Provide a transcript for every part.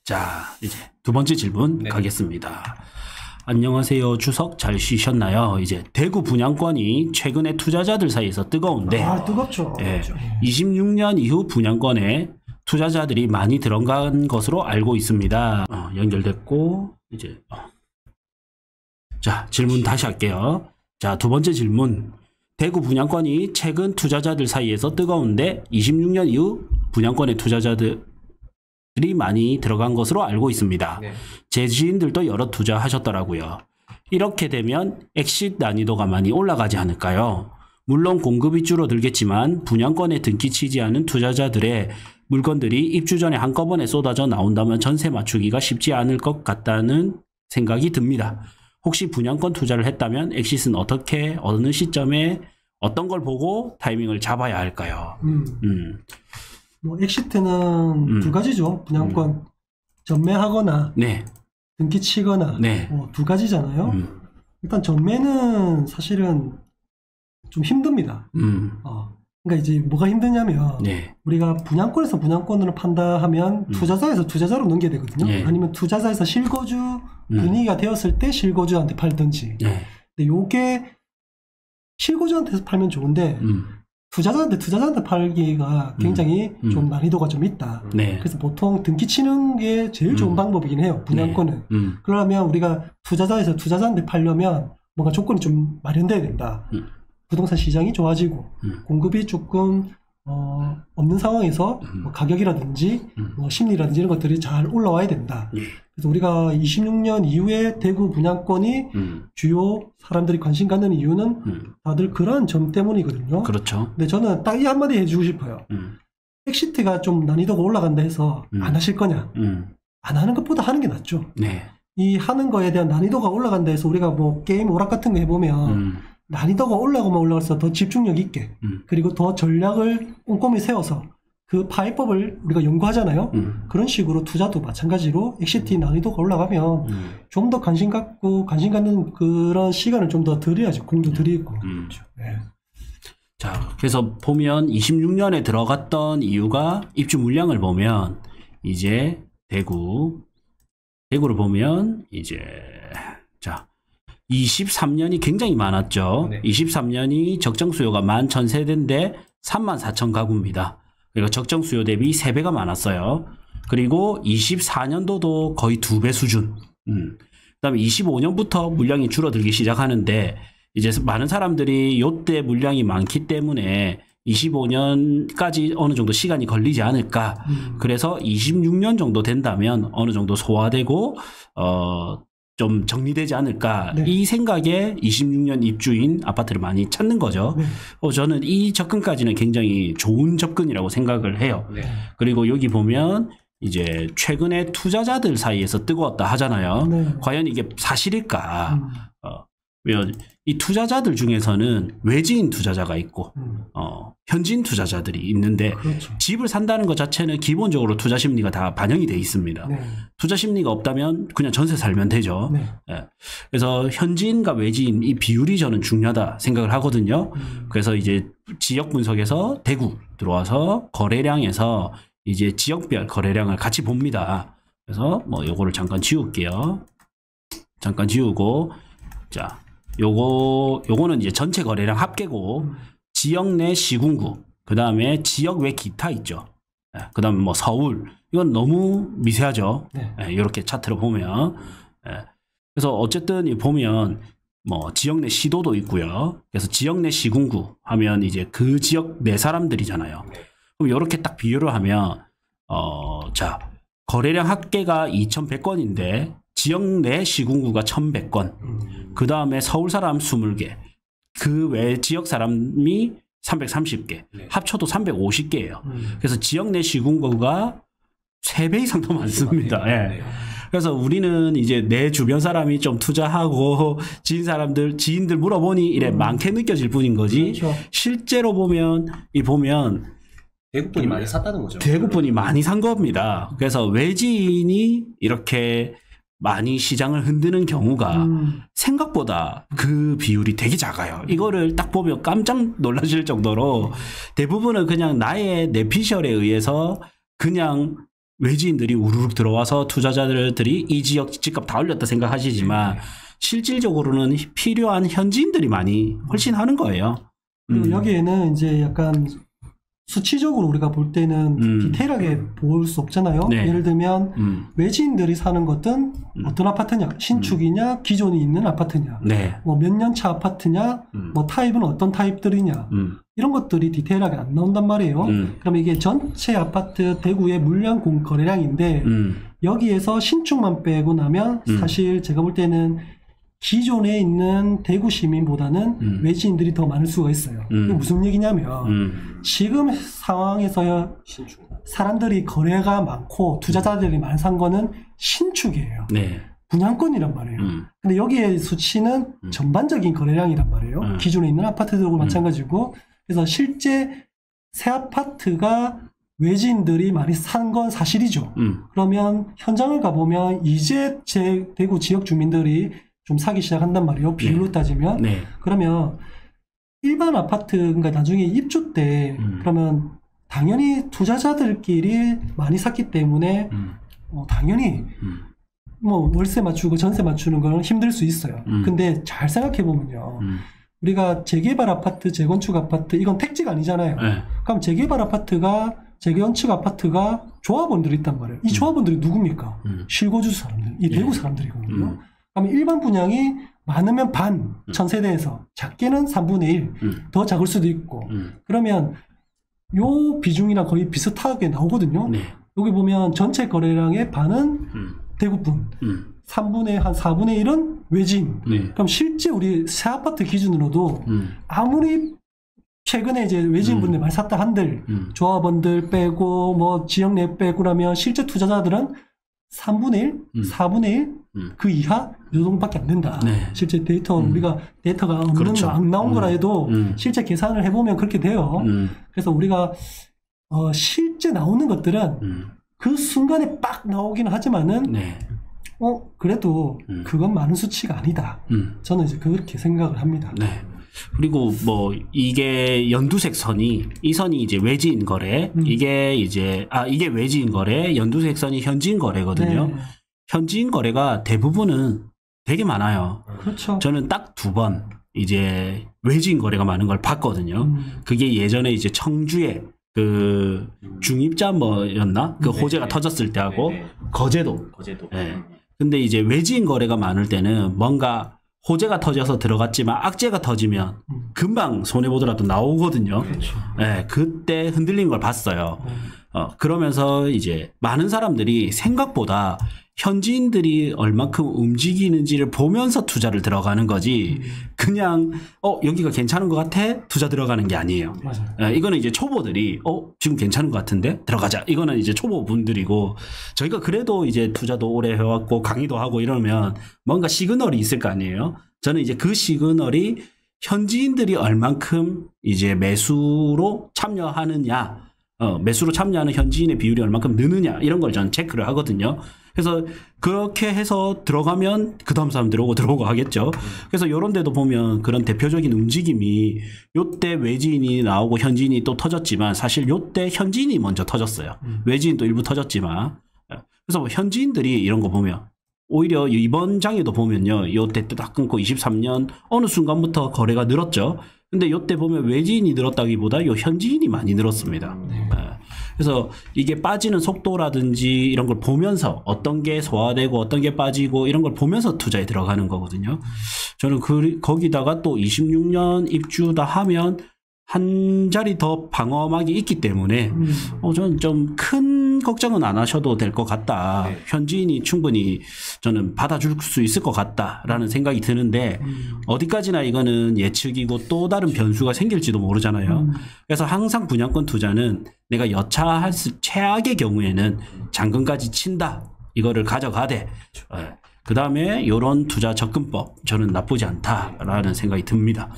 자, 이제 두 번째 질문 가겠습니다. 안녕하세요. 추석 잘 쉬셨나요? 이제 대구 분양권이 최근에 투자자들 사이에서 뜨거운데, 뜨겁죠. 예, 26년 이후 분양권에 투자자들이 많이 들어간 것으로 알고 있습니다. 연결됐고, 이제 자, 질문 다시 할게요. 자, 두 번째 질문. 대구 분양권이 최근 투자자들 사이에서 뜨거운데 26년 이후 분양권의 투자자들이 많이 들어간 것으로 알고 있습니다. 제 지인들도 여러 투자하셨더라고요. 이렇게 되면 엑싯 난이도가 많이 올라가지 않을까요? 물론 공급이 줄어들겠지만 분양권에 등기치지 않은 투자자들의 물건들이 입주 전에 한꺼번에 쏟아져 나온다면 전세 맞추기가 쉽지 않을 것 같다는 생각이 듭니다. 혹시 분양권 투자를 했다면 엑싯은 어떻게, 어느 시점에 어떤 걸 보고 타이밍을 잡아야 할까요? 뭐 엑시트는 두 가지죠. 분양권 전매하거나 등기 치거나 뭐 두 가지잖아요. 일단 전매는 사실은 좀 힘듭니다. 그러니까 이제 뭐가 힘드냐면 우리가 분양권에서 분양권으로 판다 하면 투자자에서 투자자로 넘겨야 되거든요. 아니면 투자자에서 실거주 분위기가 되었을 때 실거주한테 팔든지. 근데 요게 실거주한테서 팔면 좋은데 투자자한테 팔기가 굉장히 좀 난이도가 좀 있다. 그래서 보통 등기 치는 게 제일 좋은 방법이긴 해요. 분양권은. 그러면 우리가 투자자에서 투자자한테 팔려면 뭔가 조건이 좀 마련돼야 된다. 부동산 시장이 좋아지고 공급이 조금 없는 상황에서 뭐 가격이라든지 뭐 심리라든지 이런 것들이 잘 올라와야 된다. 그래서 우리가 26년 이후에 대구 분양권이 주요 사람들이 관심 갖는 이유는 다들 그러한 점 때문이거든요. 그렇죠. 근데 저는 딱 이 한마디 해주고 싶어요. 엑시트가 좀 난이도가 올라간다 해서 안 하실 거냐? 안 하는 것보다 하는 게 낫죠. 이 하는 거에 대한 난이도가 올라간다 해서 우리가 뭐 게임 오락 같은 거 해보면 난이도가 올라가면 올라갈수록 더 집중력 있게 그리고 더 전략을 꼼꼼히 세워서 그 파이법을 우리가 연구하잖아요. 그런 식으로 투자도 마찬가지로 엑시트 난이도가 올라가면 좀 더 관심 갖는 그런 시간을 좀 더 드려야죠. 공도 드리고. 자, 그래서 보면 26년에 들어갔던 이유가 입주 물량을 보면 이제 대구를 보면 이제 자 23년이 굉장히 많았죠. 23년이 적정 수요가 11,000세대인데 34,000 가구입니다. 그러니까 적정 수요 대비 3배가 많았어요. 그리고 24년도도 거의 2배 수준. 그다음에 25년부터 물량이 줄어들기 시작하는데 이제 많은 사람들이 요때 물량이 많기 때문에 25년까지 어느 정도 시간이 걸리지 않을까. 그래서 26년 정도 된다면 어느 정도 소화되고 좀 정리되지 않을까. 이 생각에 26년 입주인 아파트를 많이 찾는 거죠. 저는 이 접근까지는 굉장히 좋은 접근이라고 생각을 해요. 그리고 여기 보면 이제 최근에 투자자들 사이에서 뜨거웠다 하잖아요. 과연 이게 사실일까? 이 투자자들 중에서는 외지인 투자자가 있고 현지인 투자자들이 있는데 집을 산다는 것 자체는 기본적으로 투자 심리가 다 반영이 돼 있습니다. 투자 심리가 없다면 그냥 전세 살면 되죠. 그래서 현지인과 외지인 이 비율이 저는 중요하다 생각을 하거든요. 그래서 이제 지역 분석에서 대구 들어와서 거래량에서 이제 지역별 거래량을 같이 봅니다. 그래서 뭐 요거를 잠깐 지울게요. 잠깐 지우고 자 요거는 이제 전체 거래량 합계고 지역 내 시군구 그 다음에 지역 외 기타 있죠. 그 다음에 뭐 서울 이건 너무 미세하죠. 이렇게 차트로 보면 그래서 어쨌든 보면 뭐 지역 내 시도도 있고요. 그래서 지역 내 시군구 하면 이제 그 지역 내 사람들이잖아요. 그럼 이렇게 딱 비교를 하면 자 거래량 합계가 2,100건인데 지역 내 시군구가 1,100건, 그 다음에 서울 사람 20개, 그 외 지역 사람이 330개, 합쳐도 350개예요. 그래서 지역 내 시군구가 3배 이상 더 많습니다. 그래서 우리는 이제 내 주변 사람이 좀 투자하고 지인들 물어보니 이래 많게 느껴질 뿐인 거지. 실제로 보면 대구분이 많이 샀다는 거죠. 대구분이 많이 산 겁니다. 그래서 외지인이 이렇게 많이 시장을 흔드는 경우가 생각보다 그 비율이 되게 작아요. 이거를 딱 보면 깜짝 놀라실 정도로 대부분은 그냥 나의 내피셜에 의해서 그냥 외지인들이 우르륵 들어와서 투자자들이 이 지역 집값 다 올렸다 생각하시지만 실질적으로는 필요한 현지인들이 많이 훨씬 하는 거예요. 그리고 여기에는 이제 약간 수치적으로 우리가 볼 때는 디테일하게 볼 수 없잖아요. 네. 예를 들면 외지인들이 사는 것은 어떤 아파트냐, 신축이냐, 기존에 있는 아파트냐, 네. 뭐 몇 년 차 아파트냐, 뭐 타입은 어떤 타입들이냐, 이런 것들이 디테일하게 안 나온단 말이에요. 그럼 이게 전체 아파트 대구의 물량 거래량인데 여기에서 신축만 빼고 나면 사실 제가 볼 때는 기존에 있는 대구 시민보다는 외지인들이 더 많을 수가 있어요. 이게 무슨 얘기냐면 지금 상황에서 사람들이 거래가 많고 투자자들이 많이 산 거는 신축이에요. 네. 분양권이란 말이에요. 근데 여기에 수치는 전반적인 거래량이란 말이에요. 기존에 있는 아파트들하고 마찬가지고 그래서 실제 새 아파트가 외지인들이 많이 산 건 사실이죠. 그러면 현장을 가보면 이제 제 대구 지역 주민들이 좀 사기 시작한단 말이에요. 비율로 따지면. 네. 그러면 일반 아파트, 그러니까 나중에 입주 때 그러면 당연히 투자자들끼리 많이 샀기 때문에 당연히 뭐 월세 맞추고 전세 맞추는 건 힘들 수 있어요. 근데 잘 생각해 보면요. 우리가 재개발 아파트, 재건축 아파트 이건 택지가 아니잖아요. 네. 그럼 재개발 아파트가 재건축 아파트가 조합원들이 있단 말이에요. 이 조합원들이 누굽니까? 실거주 사람들, 이 대구 사람들이거든요. 그러면 일반 분양이 많으면 반, 1000세대에서 작게는 3분의 1, 더 작을 수도 있고 그러면 요 비중이랑 거의 비슷하게 나오거든요. 네. 여기 보면 전체 거래량의 반은 대구분, 3분의 한 4분의 1은 외지인. 네. 그럼 실제 우리 새 아파트 기준으로도 아무리 최근에 이제 외지인분들 많이 샀다 한들 조합원들 빼고 뭐 지역 내 빼고 나면 실제 투자자들은 3분의 1, 4분의 1 그 이하 이 정도밖에 안 된다. 네. 실제 데이터 우리가 데이터가 없는 그렇죠. 안 나온 거라 해도 실제 계산을 해보면 그렇게 돼요. 그래서 우리가 실제 나오는 것들은 그 순간에 빡 나오긴 하지만은 네. 그래도 그건 많은 수치가 아니다. 저는 이제 그렇게 생각을 합니다. 네. 그리고 뭐 이게 연두색 선이 이 선이 이제 외지인 거래, 이게 이제 이게 외지인 거래, 연두색 선이 현지인 거래거든요. 네. 현지인 거래가 대부분은 되게 많아요. 그렇죠. 저는 딱 2번 이제 외지인 거래가 많은 걸 봤거든요. 그게 예전에 이제 청주에 그 중입자 뭐였나? 그 호재가 터졌을 때 하고 거제도. 네. 근데 이제 외지인 거래가 많을 때는 뭔가 호재가 터져서 들어갔지만 악재가 터지면 금방 손해보더라도 나오거든요. 그렇죠. 네, 그때 흔들린 걸 봤어요. 그러면서 이제 많은 사람들이 생각보다 현지인들이 얼만큼 움직이는지를 보면서 투자를 들어가는 거지 그냥 여기가 괜찮은 것 같아 투자 들어가는 게 아니에요. 맞아요. 이거는 이제 초보들이 지금 괜찮은 것 같은데 들어가자 이거는 이제 초보분들이고 저희가 그래도 이제 투자도 오래 해왔고 강의도 하고 이러면 뭔가 시그널이 있을 거 아니에요. 저는 이제 그 시그널이 현지인들이 얼만큼 이제 매수로 참여하느냐 매수로 참여하는 현지인의 비율이 얼만큼 느느냐 이런 걸 저는 체크를 하거든요. 그래서 그렇게 해서 들어가면 그 다음 사람 들어오고 하겠죠. 그래서 이런 데도 보면 그런 대표적인 움직임이 요때 외지인이 나오고 현지인이 또 터졌지만 사실 요때 현지인이 먼저 터졌어요. 외지인도 일부 터졌지만 그래서 뭐 현지인들이 이런 거 보면 오히려 이번 장에도 보면요. 요때 딱 끊고 23년 어느 순간부터 거래가 늘었죠. 근데 요때 보면 외지인이 늘었다기보다 요 현지인이 많이 늘었습니다. 그래서 이게 빠지는 속도라든지 이런 걸 보면서 어떤 게 소화되고 어떤 게 빠지고 이런 걸 보면서 투자에 들어가는 거거든요. 저는 거기다가 또 26년 입주다 하면 한 자리 더 방어막이 있기 때문에 저는 좀 큰 걱정은 안 하셔도 될 것 같다. 네. 현지인이 충분히 저는 받아줄 수 있을 것 같다라는 생각이 드는데 어디까지나 이거는 예측이고 또 다른 변수가 생길지도 모르잖아요. 그래서 항상 분양권 투자는 내가 여차할 최악의 경우에는 잔금까지 친다. 이거를 가져가되 그 다음에 이런 투자 접근법 저는 나쁘지 않다라는 생각이 듭니다.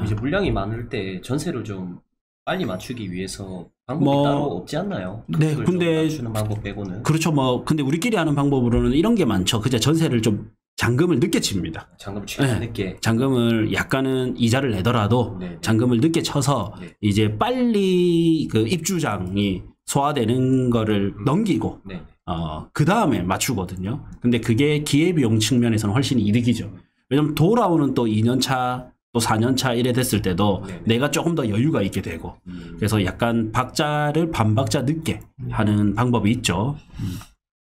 이제 물량이 많을 때 전세를 좀 빨리 맞추기 위해서 방법이 따로 없지 않나요? 네, 근데 맞추는 방법 빼고는 그렇죠. 근데 우리끼리 하는 방법으로는 이런 게 많죠. 그냥 전세를 좀 잔금을 늦게 칩니다. 잔금을 최대한 늦게. 잔금을 약간은 이자를 내더라도 잔금을 늦게 쳐서 이제 빨리 그 입주장이 소화되는 거를 넘기고 네. 그 다음에 맞추거든요. 근데 그게 기회비용 측면에서는 훨씬 이득이죠. 왜냐면 돌아오는 또 2년차 또 4년차 이래 됐을 때도 네네. 내가 조금 더 여유가 있게 되고 그래서 약간 박자를 반박자 늦게 하는 방법이 있죠.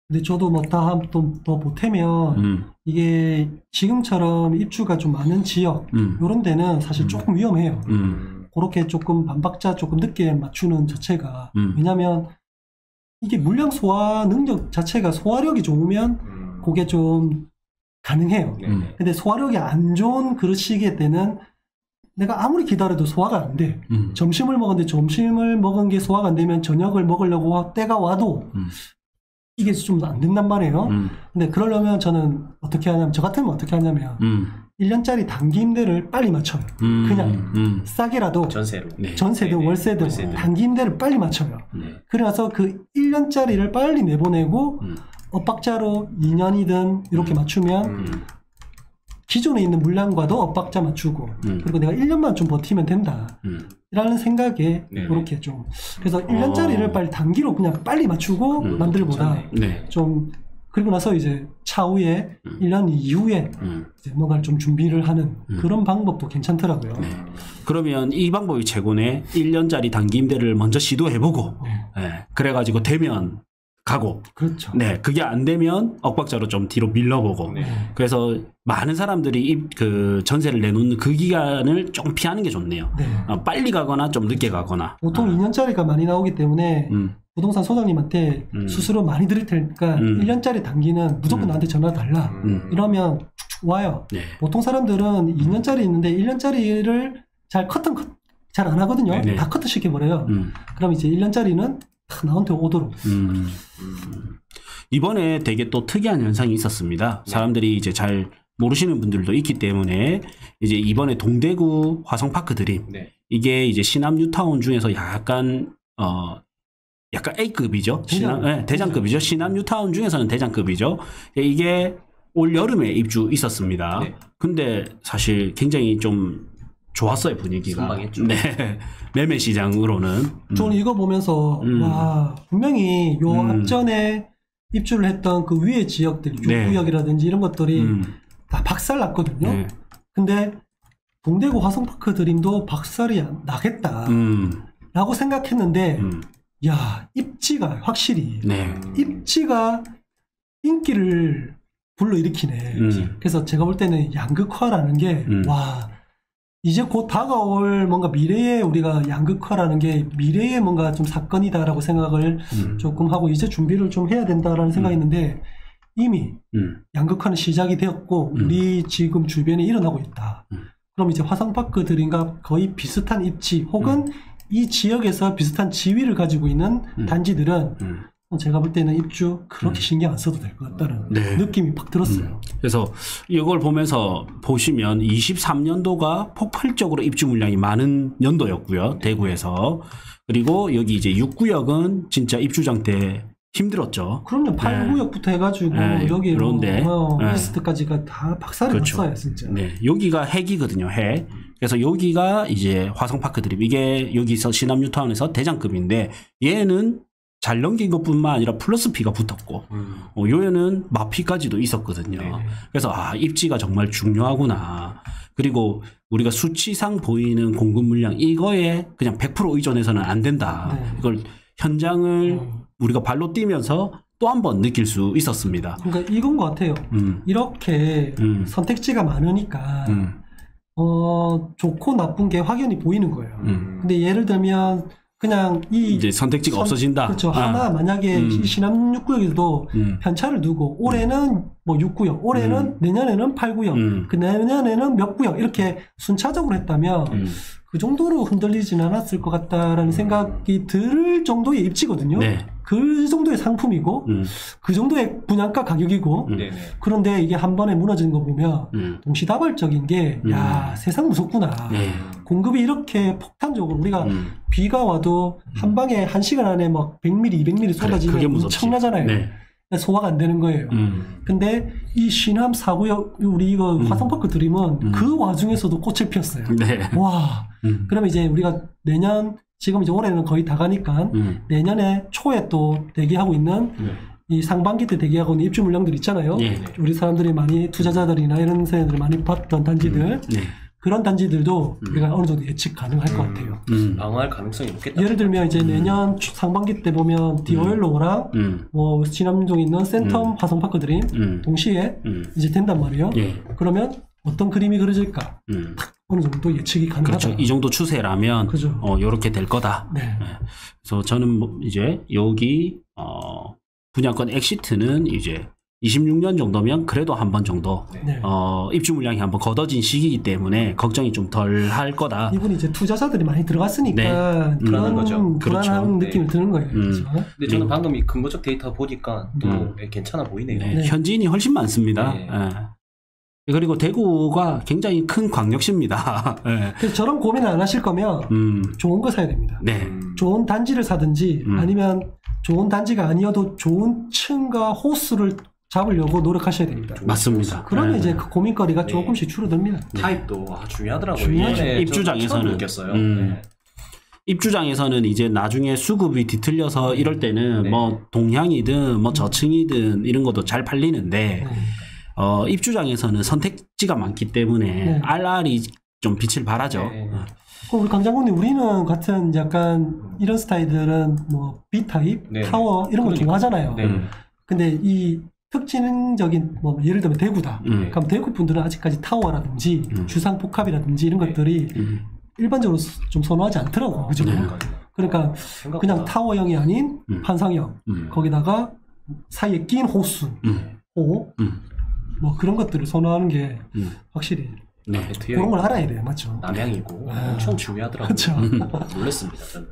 근데 저도 뭐 더 보태면 이게 지금처럼 입주가 좀 많은 지역 이런 데는 사실 조금 위험해요. 그렇게 조금 반박자 조금 늦게 맞추는 자체가 왜냐면 이게 물량 소화 능력 자체가 소화력이 좋으면 그게 좀 가능해요. 근데 소화력이 안 좋은 그런 시기에 때는 내가 아무리 기다려도 소화가 안 돼. 점심을 먹었는데 점심을 먹은 게 소화가 안 되면 저녁을 먹으려고 때가 와도 이게 좀 안 된단 말이에요. 근데 그러려면 저는 어떻게 하냐면, 저 같으면 어떻게 하냐면 1년짜리 단기 임대를 빨리 맞춰요. 그냥 싸게라도 전세로. 네. 전세든 네네. 월세든 단기 임대를 빨리 맞춰요. 그래서 그 1년짜리를 빨리 내보내고 엇박자로 2년이든 이렇게 맞추면 기존에 있는 물량과도 엇박자 맞추고 그리고 내가 1년만 좀 버티면 된다 라는 생각에 그렇게 좀 그래서 1년짜리를 빨리 단기로 그냥 빨리 맞추고 만들보다 좀 그리고 나서 이제 차후에 1년 이후에 이제 뭔가를 좀 준비를 하는 그런 방법도 괜찮더라고요. 그러면 이 방법이 최고네. 1년짜리 단기 임대를 먼저 시도해보고 그래가지고 되면 가고. 그렇죠. 네, 그게 안 되면 엇박자로 좀 뒤로 밀러보고. 그래서 많은 사람들이 그 전세를 내놓는 그 기간을 조금 피하는 게 좋네요. 빨리 가거나 좀 늦게 가거나. 보통 2년짜리가 많이 나오기 때문에 부동산 소장님한테 수수료 많이 드릴 테니까 1년짜리 단기는 무조건 나한테 전화 달라. 이러면 쭉쭉 와요. 보통 사람들은 2년짜리 있는데 1년짜리를 잘 안 하거든요. 다 커트 시켜버려요. 그럼 이제 1년짜리는 나한테 오도록. 이번에 되게 또 특이한 현상이 있었습니다. 사람들이 이제 잘 모르시는 분들도 있기 때문에 이제 이번에 동대구 화성파크 드림 이게 이제 신암 뉴타운 중에서 약간 A급이죠. 대장급이죠. 신암 뉴타운 중에서는 대장급이죠. 이게 올 여름에 입주 있었습니다. 근데 사실 굉장히 좀 좋았어요, 분위기가. 선방했죠. 네. 매매 시장으로는. 저는 이거 보면서, 와, 분명히 요 앞전에 입주를 했던 그 위의 지역들, 육구역이라든지 이런 것들이 다 박살 났거든요. 근데 동대구 화성파크 드림도 박살이 나겠다. 라고 생각했는데, 야, 입지가 확실히, 입지가 인기를 불러일으키네. 그래서 제가 볼 때는 양극화라는 게, 와, 이제 곧 다가올 뭔가 미래에 우리가 양극화라는 게 미래의 뭔가 좀 사건이다라고 생각을 조금 하고 이제 준비를 좀 해야 된다라는 생각이 있는데 이미 양극화는 시작이 되었고 우리 지금 주변에 일어나고 있다. 그럼 이제 화성파크 드림과 거의 비슷한 입지 혹은 이 지역에서 비슷한 지위를 가지고 있는 단지들은 제가 볼 때는 입주 그렇게 신경 안 써도 될 것 같다는 느낌이 팍 들었어요. 그래서 이걸 보면서 보시면 23년도가 폭발적으로 입주 물량이 많은 연도였고요. 대구에서. 그리고 여기 이제 6구역은 진짜 입주장 때 힘들었죠. 그럼요. 8구역부터 해가지고 여기 이스트까지가 다 박살이 났어요. 진짜. 여기가 핵이거든요. 핵. 그래서 여기가 이제 화성파크 드림. 이게 여기서 신암 뉴타운에서 대장급인데 얘는 잘 넘긴 것뿐만 아니라 플러스 P가 붙었고 요에는 마피까지도 있었거든요. 그래서 입지가 정말 중요하구나. 그리고 우리가 수치상 보이는 공급 물량 이거에 그냥 100% 의존해서는 안 된다. 이걸 현장을 우리가 발로 뛰면서 또 한 번 느낄 수 있었습니다. 그러니까 이건 것 같아요. 이렇게 선택지가 많으니까 좋고 나쁜 게 확연히 보이는 거예요. 근데 예를 들면 그냥 이제 선택지가 없어진다. 그렇죠. 하나 만약에 신암 6구역에도 편차를 두고 올해는 뭐 6구역, 올해는 내년에는 8구역, 그 내년에는 몇 구역 이렇게 순차적으로 했다면 그 정도로 흔들리진 않았을 것 같다라는 생각이 들 정도의 입지거든요. 그 정도의 상품이고 그 정도의 분양가 가격이고 그런데 이게 한 번에 무너지는 거 보면 동시다발적인 게 야 세상 무섭구나. 공급이 이렇게 폭탄적으로 우리가 비가 와도 한 방에 1시간 안에 막 100mm, 200mm 쏟아지면 엄청나잖아요. 소화가 안 되는 거예요. 근데 이 시남 4구역 우리 이거 화성파크 드림은 그 와중에서도 꽃을 피웠어요. 네. 와. 그러면 이제 우리가 내년 지금 이제 올해는 거의 다 가니까 내년에 초에 또 대기하고 있는 이 상반기 때 대기하고 있는 입주 물량들 있잖아요. 우리 사람들이 많이 투자자들이나 이런 사람들이 많이 봤던 단지들. 그런 단지들도 우리가 어느 정도 예측 가능할 것 같아요. 방어할 가능성이 높겠다. 예를 들면 이제 내년 상반기 때 보면 디오일로랑 뭐 진암동에 있는 센텀 화성파크 드림 동시에 이제 된단 말이에요. 그러면 어떤 그림이 그려질까? 어느 정도 예측이 가능하다. 그렇죠. 이 정도 추세라면 그렇죠. 요렇게 될 거다. 네. 그래서 저는 뭐 이제 여기 분양권 엑시트는 이제 26년 정도면 그래도 한 번 정도 입주 물량이 한번 걷어진 시기이기 때문에 걱정이 좀 덜 할 거다. 이분이 이제 투자자들이 많이 들어갔으니까 그런 거죠. 불안한 느낌이 드는 거예요. 그렇죠? 근데 저는 방금 이 근거적 데이터 보니까 또 괜찮아 보이네요. 현지인이 훨씬 많습니다. 그리고 대구가 굉장히 큰 광역시입니다. 그래서 저런 고민을 안 하실 거면 좋은 거 사야 됩니다. 좋은 단지를 사든지 아니면 좋은 단지가 아니어도 좋은 층과 호수를 잡으려고 노력하셔야 됩니다. 맞습니다. 그러면 이제 그 고민거리가 조금씩 줄어듭니다. 타입도 중요하더라고요. 중요하죠. 입주장에서는. 입주장에서는 이제 나중에 수급이 뒤틀려서 이럴 때는 뭐 동향이든 뭐 저층이든 이런 것도 잘 팔리는데 입주장에서는 선택지가 많기 때문에 알알이 좀 빛을 발하죠. 우리 강장군님, 우리는 같은 약간 이런 스타일들은 뭐 B타입, 타워 이런 거 좋아하잖아요. 근데 이 특징적인 뭐 예를 들면 대구다. 그럼 대구 분들은 아직까지 타워라든지 주상복합이라든지 이런 것들이 일반적으로 좀 선호하지 않더라고. 그죠? 그러니까 그냥 타워형이 아닌 판상형 거기다가 사이에 낀 호수, 호, 뭐 그런 것들을 선호하는 게 확실히 그런 걸 알아야 돼요. 맞죠? 남양이고 엄청 중요하더라고요. 그렇죠. 놀랐습니다. 저는.